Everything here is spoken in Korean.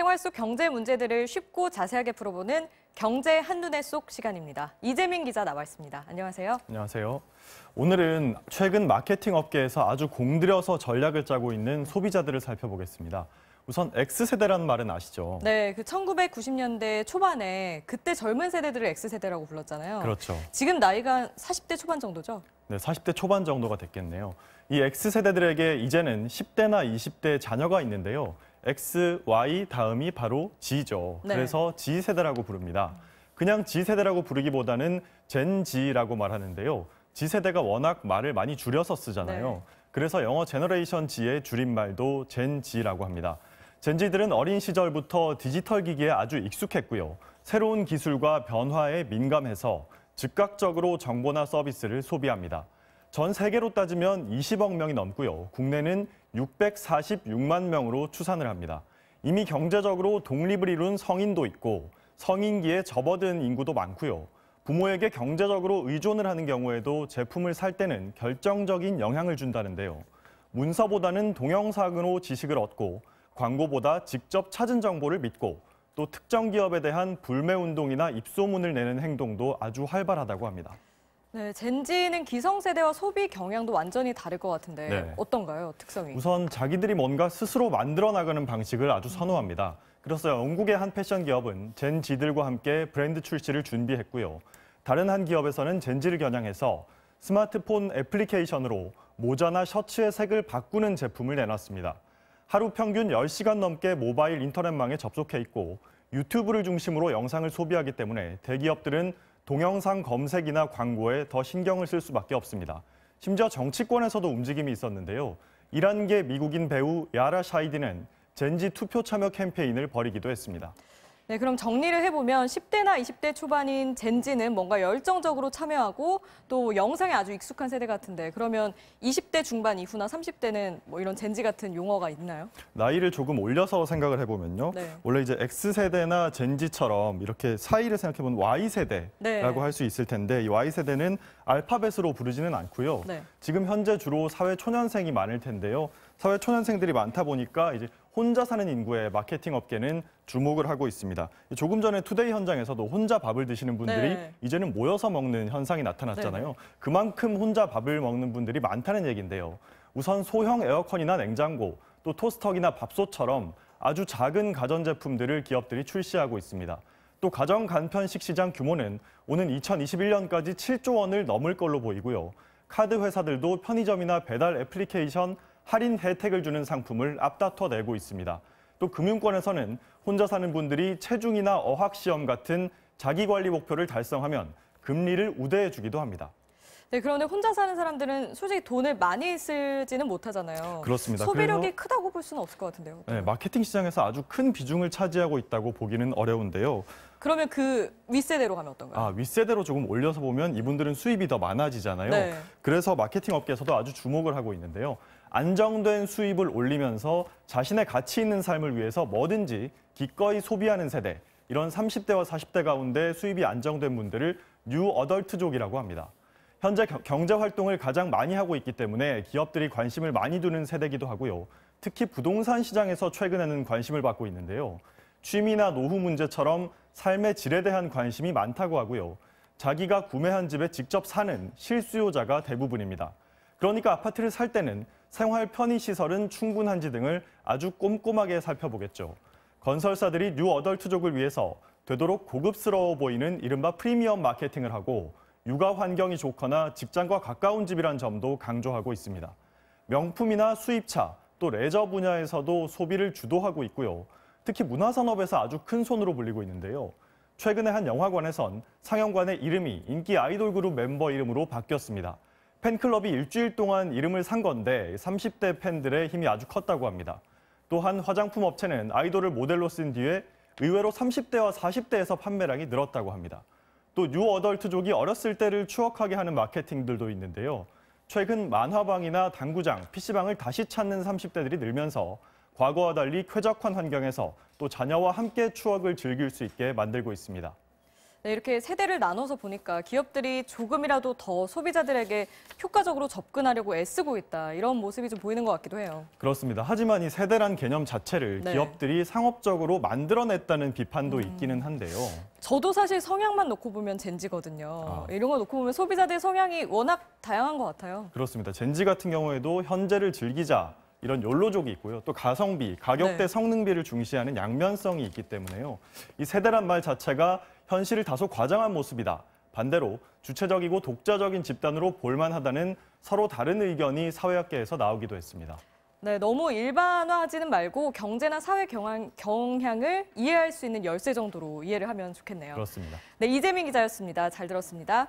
생활 속 경제 문제들을 쉽고 자세하게 풀어보는 경제 한눈에 쏙 시간입니다. 이재민 기자 나와 있습니다. 안녕하세요. 안녕하세요. 오늘은 최근 마케팅 업계에서 아주 공들여서 전략을 짜고 있는 소비자들을 살펴보겠습니다. 우선 X세대라는 말은 아시죠? 네, 그 1990년대 초반에 그때 젊은 세대들을 X세대라고 불렀잖아요. 그렇죠. 지금 나이가 40대 초반 정도죠? 네, 40대 초반 정도가 됐겠네요. 이 X세대들에게 이제는 10대나 20대 자녀가 있는데요. X, Y 다음이 바로 G죠. 네. 그래서 G세대라고 부릅니다. 그냥 G세대라고 부르기보다는 Gen Z라고 말하는데요. G세대가 워낙 말을 많이 줄여서 쓰잖아요. 네. 그래서 영어 제너레이션 G의 줄임말도 Gen G라고 합니다. Gen Z들은 어린 시절부터 디지털 기기에 아주 익숙했고요. 새로운 기술과 변화에 민감해서 즉각적으로 정보나 서비스를 소비합니다. 전 세계로 따지면 20억 명이 넘고요. 국내는 646만 명으로 추산을 합니다. 이미 경제적으로 독립을 이룬 성인도 있고 성인기에 접어든 인구도 많고요. 부모에게 경제적으로 의존을 하는 경우에도 제품을 살 때는 결정적인 영향을 준다는데요. 문서보다는 동영상으로 지식을 얻고 광고보다 직접 찾은 정보를 믿고 또 특정 기업에 대한 불매운동이나 입소문을 내는 행동도 아주 활발하다고 합니다. 네, 젠지는 기성세대와 소비 경향도 완전히 다를 것 같은데 네. 어떤가요, 특성이? 우선 자기들이 뭔가 스스로 만들어 나가는 방식을 아주 선호합니다. 그래서 영국의 한 패션 기업은 젠 G들과 함께 브랜드 출시를 준비했고요. 다른 한 기업에서는 젠 G를 겨냥해서 스마트폰 애플리케이션으로 모자나 셔츠의 색을 바꾸는 제품을 내놨습니다. 하루 평균 10시간 넘게 모바일 인터넷망에 접속해 있고 유튜브를 중심으로 영상을 소비하기 때문에 대기업들은 동영상 검색이나 광고에 더 신경을 쓸 수밖에 없습니다. 심지어 정치권에서도 움직임이 있었는데요. 이란계 미국인 배우 야라 샤이디는 젠지 투표 참여 캠페인을 벌이기도 했습니다. 네, 그럼 정리를 해보면 10대나 20대 초반인 젠지는 뭔가 열정적으로 참여하고 또 영상에 아주 익숙한 세대 같은데 그러면 20대 중반 이후나 30대는 뭐 이런 젠지 같은 용어가 있나요? 나이를 조금 올려서 생각을 해보면요. 네. 원래 이제 X세대나 젠지처럼 이렇게 사이를 생각해보면 Y세대라고 네. 할 수 있을 텐데 이 Y세대는 알파벳으로 부르지는 않고요. 네. 지금 현재 주로 사회초년생이 많을 텐데요. 사회초년생들이 많다 보니까 이제 혼자 사는 인구의 마케팅 업계는 주목을 하고 있습니다. 조금 전에 투데이 현장에서도 혼자 밥을 드시는 분들이 네. 이제는 모여서 먹는 현상이 나타났잖아요. 네. 그만큼 혼자 밥을 먹는 분들이 많다는 얘기인데요. 우선 소형 에어컨이나 냉장고, 또 토스터기나 밥솥처럼 아주 작은 가전제품들을 기업들이 출시하고 있습니다. 또 가정 간편식 시장 규모는 오는 2021년까지 7조 원을 넘을 걸로 보이고요. 카드 회사들도 편의점이나 배달 애플리케이션 할인 혜택을 주는 상품을 앞다퉈 내고 있습니다. 또 금융권에서는 혼자 사는 분들이 체중이나 어학시험 같은 자기관리 목표를 달성하면 금리를 우대해 주기도 합니다. 네, 그런데 혼자 사는 사람들은 솔직히 돈을 많이 쓰지는 못하잖아요. 그렇습니다. 소비력이 그래서 크다고 볼 수는 없을 것 같은데요. 네, 마케팅 시장에서 아주 큰 비중을 차지하고 있다고 보기는 어려운데요. 그러면 그 윗세대로 가면 어떤가요? 윗세대로 조금 올려서 보면 이분들은 수입이 더 많아지잖아요. 네. 그래서 마케팅 업계에서도 아주 주목을 하고 있는데요. 안정된 수입을 올리면서 자신의 가치 있는 삶을 위해서 뭐든지 기꺼이 소비하는 세대, 이런 30대와 40대 가운데 수입이 안정된 분들을 뉴 어덜트족이라고 합니다. 현재 경제 활동을 가장 많이 하고 있기 때문에 기업들이 관심을 많이 두는 세대이기도 하고요. 특히 부동산 시장에서 최근에는 관심을 받고 있는데요. 취미나 노후 문제처럼 삶의 질에 대한 관심이 많다고 하고요. 자기가 구매한 집에 직접 사는 실수요자가 대부분입니다. 그러니까 아파트를 살 때는 생활 편의시설은 충분한지 등을 아주 꼼꼼하게 살펴보겠죠. 건설사들이 뉴 어덜트족을 위해서 되도록 고급스러워 보이는 이른바 프리미엄 마케팅을 하고 육아 환경이 좋거나 직장과 가까운 집이란 점도 강조하고 있습니다. 명품이나 수입차, 또 레저 분야에서도 소비를 주도하고 있고요. 특히 문화산업에서 아주 큰 손으로 불리고 있는데요. 최근에 한 영화관에선 상영관의 이름이 인기 아이돌 그룹 멤버 이름으로 바뀌었습니다. 팬클럽이 일주일 동안 이름을 산 건데 30대 팬들의 힘이 아주 컸다고 합니다. 또한 화장품 업체는 아이돌을 모델로 쓴 뒤에 의외로 30대와 40대에서 판매량이 늘었다고 합니다. 또 뉴 어덜트족이 어렸을 때를 추억하게 하는 마케팅들도 있는데요. 최근 만화방이나 당구장, PC방을 다시 찾는 30대들이 늘면서 과거와 달리 쾌적한 환경에서 또 자녀와 함께 추억을 즐길 수 있게 만들고 있습니다. 네, 이렇게 세대를 나눠서 보니까 기업들이 조금이라도 더 소비자들에게 효과적으로 접근하려고 애쓰고 있다. 이런 모습이 좀 보이는 것 같기도 해요. 그렇습니다. 하지만 이 세대란 개념 자체를 네. 기업들이 상업적으로 만들어냈다는 비판도 있기는 한데요. 저도 사실 성향만 놓고 보면 젠지거든요. 이런 거 놓고 보면 소비자들 성향이 워낙 다양한 것 같아요. 그렇습니다. 젠지 같은 경우에도 현재를 즐기자 이런 욜로족이 있고요. 또 가성비, 가격 대 네. 성능비를 중시하는 양면성이 있기 때문에요. 이 세대란 말 자체가 현실을 다소 과장한 모습이다. 반대로 주체적이고 독자적인 집단으로 볼만하다는 서로 다른 의견이 사회학계에서 나오기도 했습니다. 네, 너무 일반화하지는 말고 경제나 사회 경향을 이해할 수 있는 열쇠 정도로 이해를 하면 좋겠네요. 그렇습니다. 네, 이재민 기자였습니다. 잘 들었습니다.